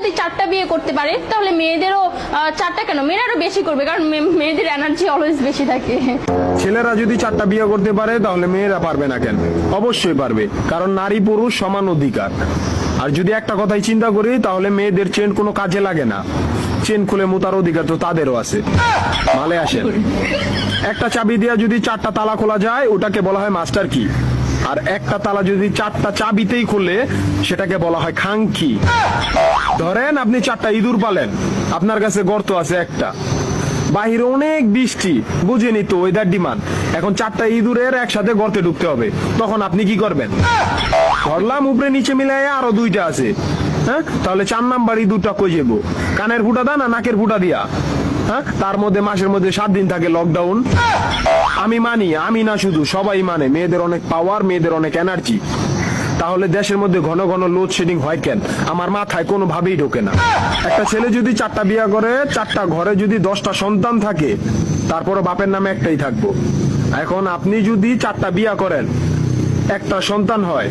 যদি 4টা বিয়ে করতে পারে তাহলে মেয়েদেরও 4টা কেন, মেয়েরা আরো বেশি করবে, কারণ মেয়েদের এনার্জি অলওয়েজ বেশি থাকে। ছেলেরা যদি 4টা বিয়ে করতে পারে তাহলে মেয়েরা পারবে না কেন? অবশ্যই পারবে, কারণ নারী পুরুষ সমান অধিকার। আর যদি একটা কথাই চিন্তা করি তাহলে মেয়েদের চেন কোনো কাজে লাগে না, চেন খুলে মুতার অধিকার তো তাদেরও আছে। মালে আসেন, একটা চাবি দিয়া যদি 4টা তালা খোলা যায় ওটাকে বলা হয় মাস্টার কি, আর একটা তালা যদি 4টা চাবিতেই খুলে সেটাকে বলা হয় খাঙ্কি। ধরেন আপনি 4টা ইঁদুর পালেন, আপনার কাছে গর্ত আছে একটা, বাহিরে অনেক বৃষ্টি, বুঝেনি তো ওয়েদার ডিমান্ড, এখন 4টা ইঁদুরের একসাথে গর্তে ঢুকতে হবে, তখন আপনি কি করবেন? ধরলাম উপরে নিচে মিলাই আরো 2টা আছে, হ্যাঁ, তাহলে 4 নাম্বার ইঁদুরটা কই যাবো? কানের ফুটা দা না নাকের ফুটা দিয়া? হ্যাঁ, তার মধ্যে মাসের মধ্যে 7 দিন থাকে লকডাউন। আমি মানি, আমি না শুধু সবাই মানে, মেয়েদের অনেক পাওয়ার, মেয়েদের অনেক এনার্জি। তাহলে দেশের মধ্যে ঘন ঘন লোডশেডিং হয় কেন? আমার মাথায় কোনোভাবেই ঢোকে না। একটা ছেলে যদি 4টা বিয়ে করে, 4টা ঘরে যদি 10টা সন্তান থাকে, তারপরে বাপের নামে একটাই থাকবো। এখন আপনি যদি 4টা বিয়ে করেন, একটা সন্তান হয়,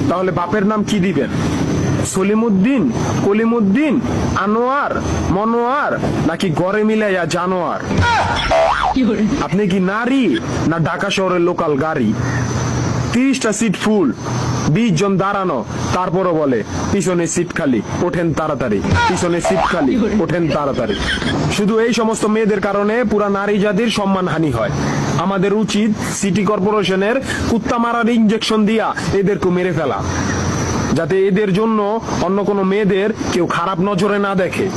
তাহলে বাপের নাম কি দিবেন? সলিমুদ্দিন, কলিমুদ্দিন, আনোয়ার, মনোয়ার, নাকি গড়ে মিলাইয়া জানোয়ার? আপনি কি নারী না ঢাকা শহরের লোকাল গাড়ি? 30টা সিট ফুল, 20 জন দাঁড়ানো, তারপরও বলে পিছনে সিট খালি, ওঠেন তাড়াতাড়ি, পিছনে সিট খালি, ওঠেন তাড়াতাড়ি। শুধু এই সমস্ত মেয়েদের কারণে পুরা নারী জাতির সম্মানহানি হয়। আমাদের উচিত সিটি কর্পোরেশনের কুত্তা মারার ইনজেকশন দিয়া এদেরকে মেরে ফেলা, যাতে এদের জন্য অন্য কোনো মেয়েদের কেউ খারাপ নজরে না দেখে।